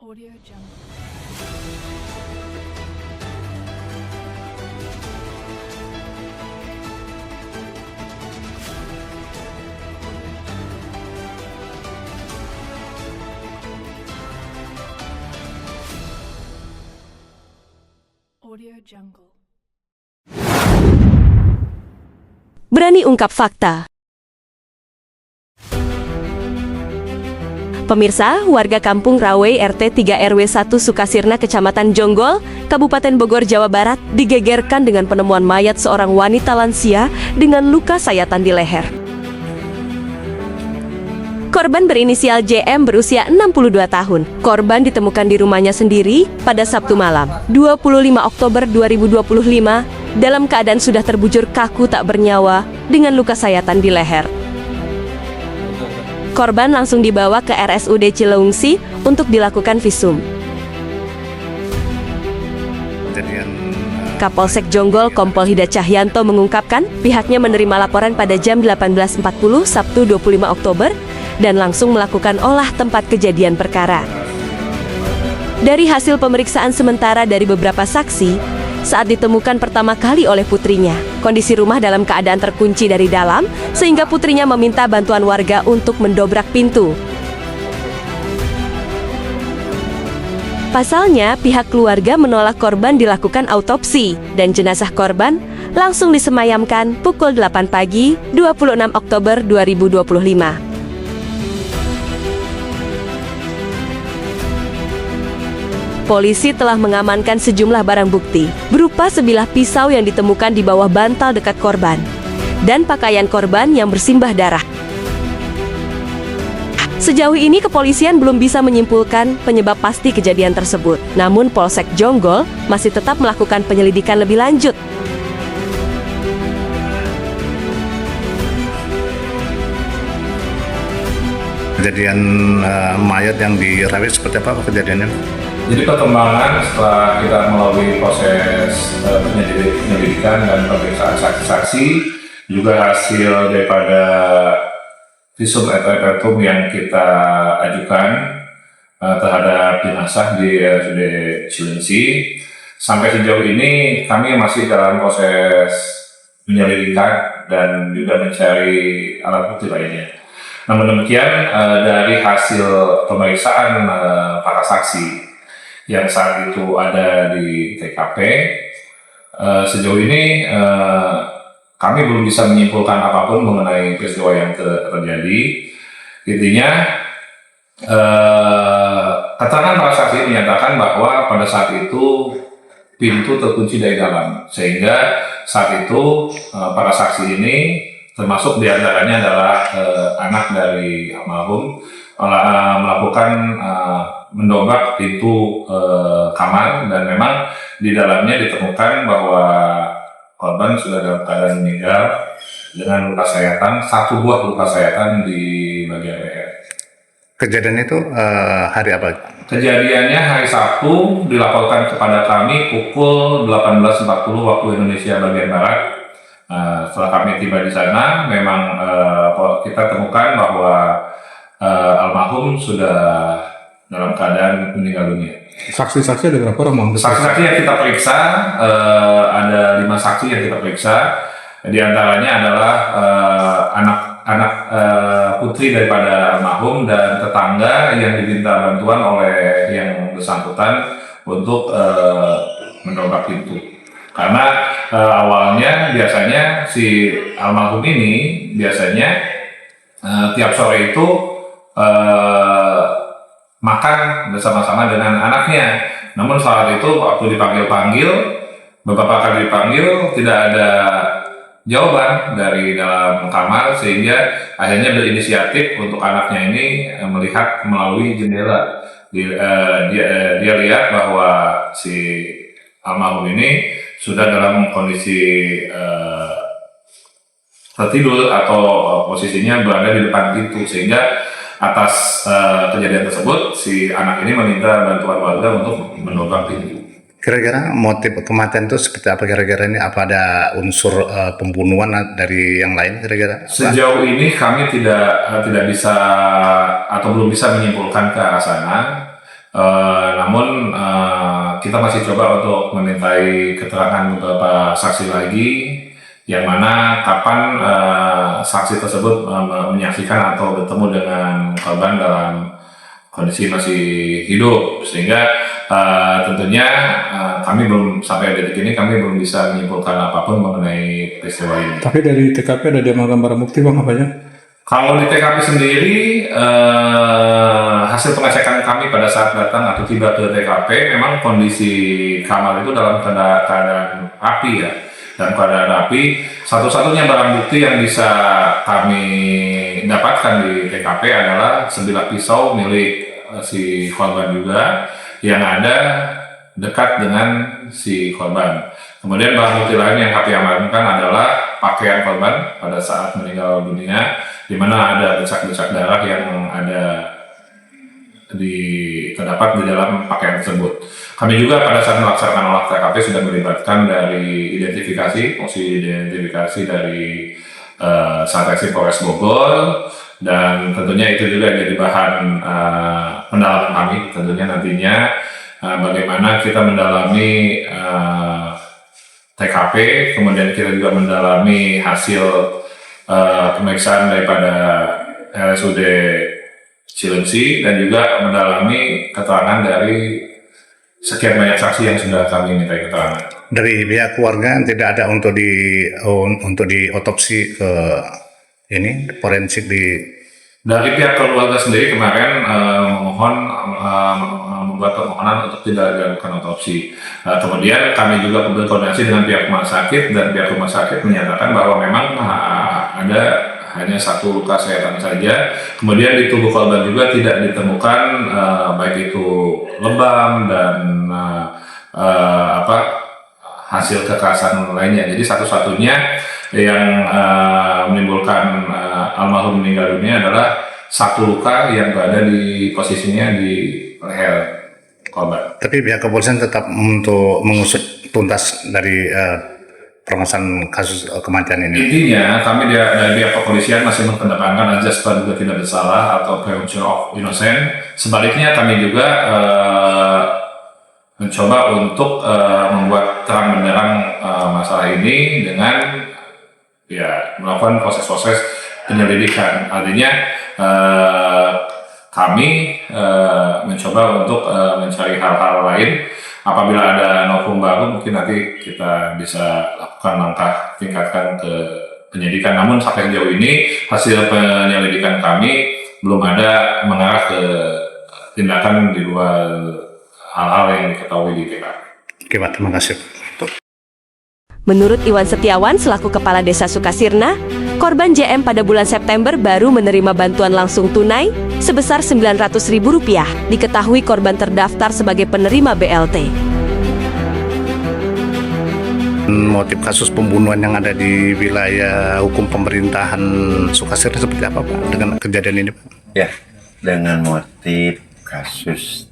Audio Jungle. Audio Jungle. Berani ungkap fakta. Pemirsa, warga kampung Rawe RT 3 RW 1 Sukasirna, Kecamatan Jonggol, Kabupaten Bogor, Jawa Barat, digegerkan dengan penemuan mayat seorang wanita lansia dengan luka sayatan di leher. Korban berinisial JM berusia 62 tahun. Korban ditemukan di rumahnya sendiri pada Sabtu malam, 25 Oktober 2025, dalam keadaan sudah terbujur kaku tak bernyawa dengan luka sayatan di leher. Korban langsung dibawa ke RSUD Cileungsi untuk dilakukan visum. Kapolsek Jonggol Kompol Hida Cahyanto mengungkapkan pihaknya menerima laporan pada jam 18.40 Sabtu 25 Oktober dan langsung melakukan olah tempat kejadian perkara. Dari hasil pemeriksaan sementara dari beberapa saksi, saat ditemukan pertama kali oleh putrinya, kondisi rumah dalam keadaan terkunci dari dalam, sehingga putrinya meminta bantuan warga untuk mendobrak pintu. Pasalnya, pihak keluarga menolak korban dilakukan autopsi, dan jenazah korban langsung disemayamkan pukul 8 pagi, 26 Oktober 2025. Polisi telah mengamankan sejumlah barang bukti, berupa sebilah pisau yang ditemukan di bawah bantal dekat korban, dan pakaian korban yang bersimbah darah. Sejauh ini kepolisian belum bisa menyimpulkan penyebab pasti kejadian tersebut. Namun Polsek Jonggol masih tetap melakukan penyelidikan lebih lanjut. Kejadian mayat yang di Rawe seperti apa kejadiannya? Jadi perkembangan setelah kita melalui proses penyelidikan dan pemeriksaan saksi-saksi, juga hasil daripada visum et repertum yang kita ajukan terhadap jenazah di RSUD Cileungsi, sampai sejauh ini kami masih dalam proses penyelidikan dan juga mencari alat bukti lainnya. Namun demikian, dari hasil pemeriksaan para saksi yang saat itu ada di TKP, sejauh ini kami belum bisa menyimpulkan apapun mengenai peristiwa yang terjadi. Intinya, keterangan para saksi menyatakan bahwa pada saat itu pintu terkunci dari dalam, sehingga saat itu para saksi ini, termasuk diantaranya adalah anak dari almarhum, melakukan mendobrak pintu kamar, dan memang di dalamnya ditemukan bahwa korban sudah dalam keadaan meninggal dengan luka sayatan, satu buah luka sayatan di bagian leher. Kejadian itu hari apa? Kejadiannya hari Sabtu, dilaporkan kepada kami pukul 18.40 waktu Indonesia bagian Barat. Setelah kami tiba di sana, memang kita temukan bahwa almarhum sudah dalam keadaan meninggal dunia. Saksi-saksi ada berapa orang? Saksi-saksi yang kita periksa, ada 5 saksi yang kita periksa. Di antaranya adalah anak putri daripada almarhum dan tetangga yang diminta bantuan oleh yang bersangkutan untuk mendobrak pintu. Karena awalnya biasanya si almarhum ini biasanya tiap sore itu makan bersama-sama dengan anaknya. Namun saat itu waktu dipanggil-panggil, beberapa kali dipanggil, tidak ada jawaban dari dalam kamar, sehingga akhirnya berinisiatif untuk anaknya ini melihat melalui jendela. Dia lihat bahwa si almarhum ini sudah dalam kondisi tertidur atau posisinya berada di depan pintu, sehingga atas kejadian tersebut si anak ini meminta bantuan warga untuk mendobrak pintu. Kira-kira motif kematian itu seperti apa kira-kira ini? Apa ada unsur pembunuhan dari yang lain kira-kira? Sejauh ini kami tidak bisa atau belum bisa menyimpulkan ke arah sana. namun kita masih coba untuk memintai keterangan beberapa saksi lagi, yang mana kapan saksi tersebut menyaksikan atau bertemu dengan korban dalam kondisi masih hidup, sehingga tentunya kami belum sampai detik ini kami belum bisa menyimpulkan apapun mengenai peristiwa ini. Tapi dari TKP ada diamankan barang bukti bang apa aja? Kalau di TKP sendiri, hasil pengecekan kami pada saat datang atau tiba ke TKP, memang kondisi kamar itu dalam keadaan api ya. Dan keadaan api, satu-satunya barang bukti yang bisa kami dapatkan di TKP adalah sebilah pisau milik si korban juga, yang ada dekat dengan si korban. Kemudian barang bukti lain yang kami amankan adalah pakaian korban pada saat meninggal dunia, di mana ada bercak-bercak darah yang terdapat di dalam pakaian tersebut. Kami juga pada saat melaksanakan olah TKP sudah melibatkan dari fungsi identifikasi dari Satreskrim Polres Bogor, dan tentunya itu juga jadi bahan pendalaman kami tentunya nantinya bagaimana kita mendalami TKP, kemudian kita juga mendalami hasil pemeriksaan daripada RSUD Cilengsi, dan juga mendalami keterangan dari sekian banyak saksi yang sudah kami minta keterangan. Dari pihak keluarga tidak ada untuk diotopsi ke ini forensik di. Dari pihak keluarga sendiri kemarin membuat permohonan untuk tidak dilakukan otopsi. Kemudian kami juga berkoordinasi dengan pihak rumah sakit, dan pihak rumah sakit menyatakan bahwa memang ada hanya satu luka sayatan saja. Kemudian di tubuh korban juga tidak ditemukan baik itu lebam dan hasil kekerasan lainnya. Jadi satu-satunya yang menimbulkan almarhum meninggal dunia adalah satu luka yang berada di posisinya di leher korban. Tapi pihak kepolisian tetap untuk mengusut tuntas dari permasalahan kasus kematian ini. Intinya kami dari pihak kepolisian masih mengedepankan azas praduga tidak bersalah atau presumption of innocent. Sebaliknya kami juga mencoba untuk membuat terang benderang masalah ini dengan melakukan proses-proses penyelidikan. Artinya kami mencoba untuk mencari hal-hal lain. Apabila ada novum baru, mungkin nanti kita bisa lakukan langkah tingkatkan ke penyidikan. Namun sampai sejauh ini hasil penyelidikan kami belum ada mengarah ke tindakan di luar hal-hal yang diketahui di TKP. Oke Pak, terima kasih. Menurut Iwan Setiawan selaku Kepala Desa Sukasirna, korban JM pada bulan September baru menerima bantuan langsung tunai sebesar Rp900.000. Diketahui korban terdaftar sebagai penerima BLT. Motif kasus pembunuhan yang ada di wilayah hukum pemerintahan Sukasirna seperti apa Pak dengan kejadian ini Pak? Ya, dengan motif kasus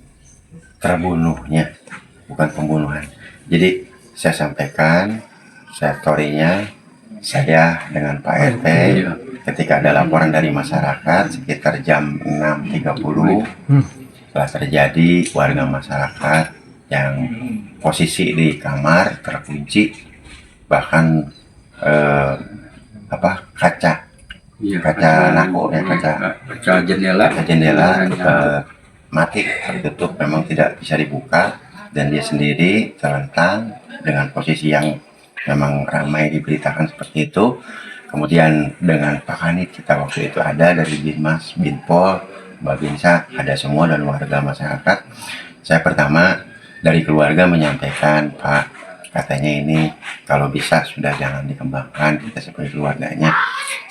terbunuhnya, bukan pembunuhan. Jadi saya sampaikan story-nya, saya dengan Pak RT ketika ada laporan dari masyarakat sekitar jam 6.30 telah terjadi warga masyarakat yang posisi di kamar terkunci, bahkan kaca nako ya, kaca jendela mati tertutup, memang tidak bisa dibuka, dan dia sendiri terlentang dengan posisi yang memang ramai diberitakan seperti itu. Kemudian dengan Pak Kanit kita waktu itu ada dari Binmas, Binpol, Babinsa, ada semua, dan warga masyarakat. Saya pertama dari keluarga menyampaikan, Pak, katanya ini kalau bisa sudah jangan dikembangkan, kita sebagai keluarganya.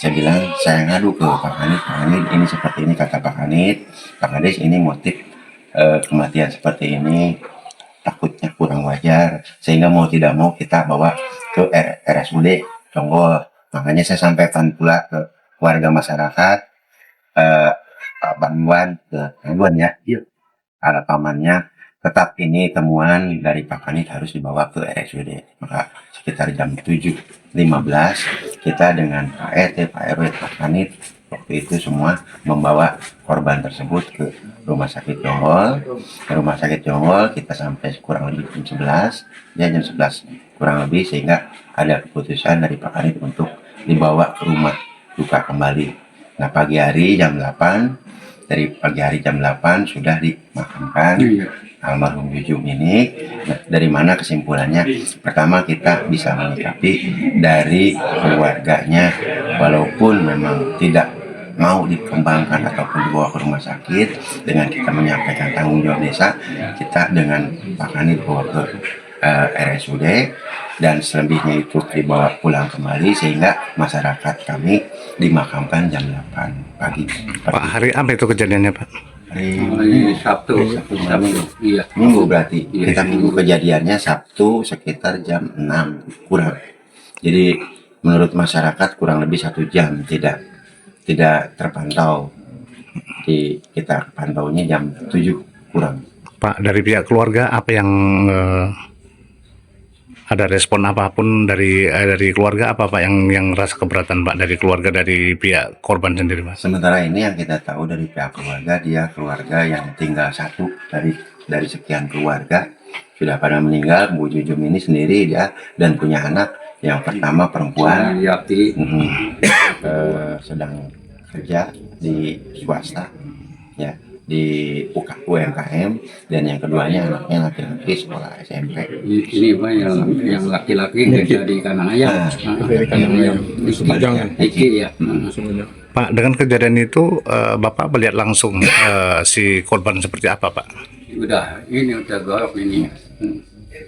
Saya bilang, saya ngadu ke Pak Kanit ini seperti ini, kata Pak Kanit, Pak Kades ini motif kematian seperti ini takutnya kurang wajar, sehingga mau tidak mau kita bawa ke RSUD Jonggol. Makanya saya sampaikan pula ke warga masyarakat, bantuan ke Ridwan ya, ada pamannya, tetap ini temuan dari Pak Kanit harus dibawa ke RSUD. Maka sekitar jam 7.15 kita dengan Pak RT, Pak RW, Pak Kanit waktu itu semua membawa korban tersebut ke Rumah Sakit Jonggol. Ke Rumah Sakit Jonggol kita sampai kurang lebih jam 11, ya jam 11 kurang lebih, sehingga ada keputusan dari Pak Kanit untuk dibawa ke rumah duka kembali. Nah pagi hari jam 8, dari pagi hari jam 8 sudah dimakamkan almarhum Jujum ini. Nah, dari mana kesimpulannya? Pertama, kita bisa menyikapi dari keluarganya, walaupun memang tidak mau dikembangkan ataupun dibawa ke rumah sakit, dengan kita menyampaikan tanggung jawab desa, kita dengan Pak Kanit bawa ke RSUD, dan selebihnya itu dibawa pulang kembali, sehingga masyarakat kami dimakamkan jam 8 pagi. Pak, hari apa itu kejadiannya Pak? Hari Sabtu. Iya. Minggu berarti. Iya. Kita minggu kejadiannya Sabtu sekitar jam 6 kurang. Jadi menurut masyarakat kurang lebih 1 jam tidak terpantau. Kita pantaunya jam 7 kurang. Pak, dari pihak keluarga apa yang ada respon apapun dari keluarga, apa Pak yang rasa keberatan Pak dari keluarga, dari pihak korban sendiri Pak? Sementara ini yang kita tahu dari pihak keluarga, dia keluarga yang tinggal satu dari sekian keluarga sudah pada meninggal. Bu Jujum ini sendiri dia dan punya anak yang pertama perempuan, Yati. sedang kerja di swasta, ya di UMKM, dan yang keduanya anaknya laki-laki sekolah SMP. Ini Pak yang laki-laki kerja di Kanangayam. Dari Kanangayam. Jangan. Iki ya. Semuanya. Pak, dengan kejadian itu Bapak melihat langsung si korban seperti apa Pak? Udah gorok ini.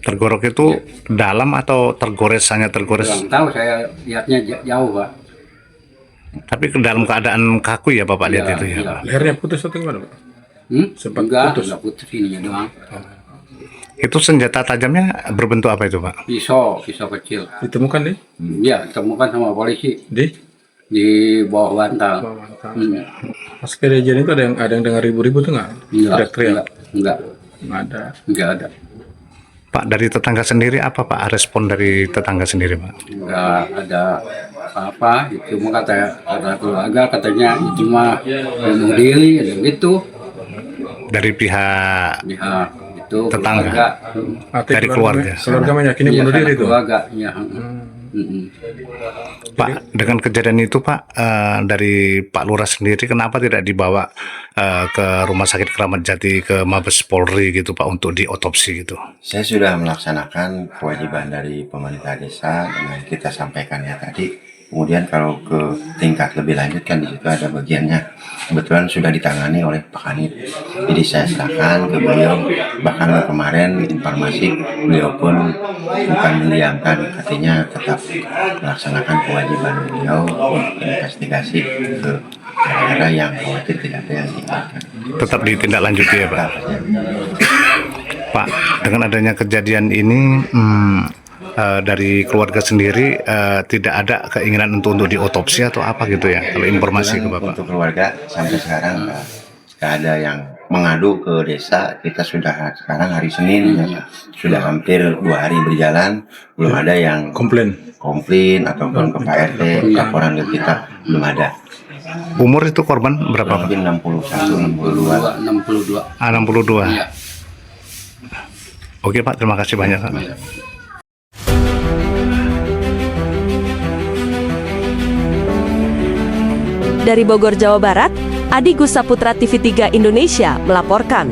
Tergorok itu dalam atau tergores, hanya tergores? Kurang tahu, saya lihatnya jauh Pak. Tapi ke dalam keadaan kaku ya Bapak lihat itu ya Pak? Lehernya putus atau gimana Pak? Sempat putus. Enggak putus ininya doang. Itu senjata tajamnya berbentuk apa itu Pak? Pisau kecil. Ditemukan nih Ya, ditemukan sama polisi di di bawah bantal. bawah bantal. Pas kejadian itu ada yang dengar ribu-ribu tuh nggak? Teriak-teriak. Nggak ada. Pak, dari tetangga sendiri apa Pak respon dari tetangga sendiri Pak? Nggak ada apa-apa, itu mah kata keluarga katanya itu mah bunuh diri gitu. Dari pihak Itu tetangga. keluarga. Dari keluarga. Keluarga meyakini Iya, bunuh diri itu. keluarga ya. Pak, dengan kejadian itu Pak, dari Pak Lurah sendiri kenapa tidak dibawa ke Rumah Sakit Keramat Jati, ke Mabes Polri gitu Pak, untuk diotopsi gitu? Saya sudah melaksanakan kewajiban dari pemerintah desa dengan kita sampaikan ya tadi. Kemudian kalau ke tingkat lebih lanjut kan di situ ada bagiannya. Kebetulan sudah ditangani oleh Pak Kanit. Jadi saya serahkan ke beliau. Bahkan kemarin informasi beliau pun bukan mendiamkan, artinya tetap melaksanakan kewajiban beliau untuk investigasi ke daerah yang khawatir tidak ada yang diingatkan. Tetap ditindaklanjuti ya Pak? Tetap saja. Pak, dengan adanya kejadian ini dari keluarga sendiri tidak ada keinginan untuk diotopsi atau apa gitu ya, kalau informasi ke Bapak? Untuk keluarga sampai sekarang nggak ada yang mengadu ke desa. Kita sudah sekarang hari Senin ya, sudah hampir 2 hari berjalan, belum ada yang komplain ataupun ke Pak RT laporan ke kita, belum ada. Umur itu korban berapa Pak? Mungkin 61, 62. 62. Iya. Oke Pak, terima kasih banyak Pak. Dari Bogor, Jawa Barat, Adi Gusaputra TV3 Indonesia melaporkan.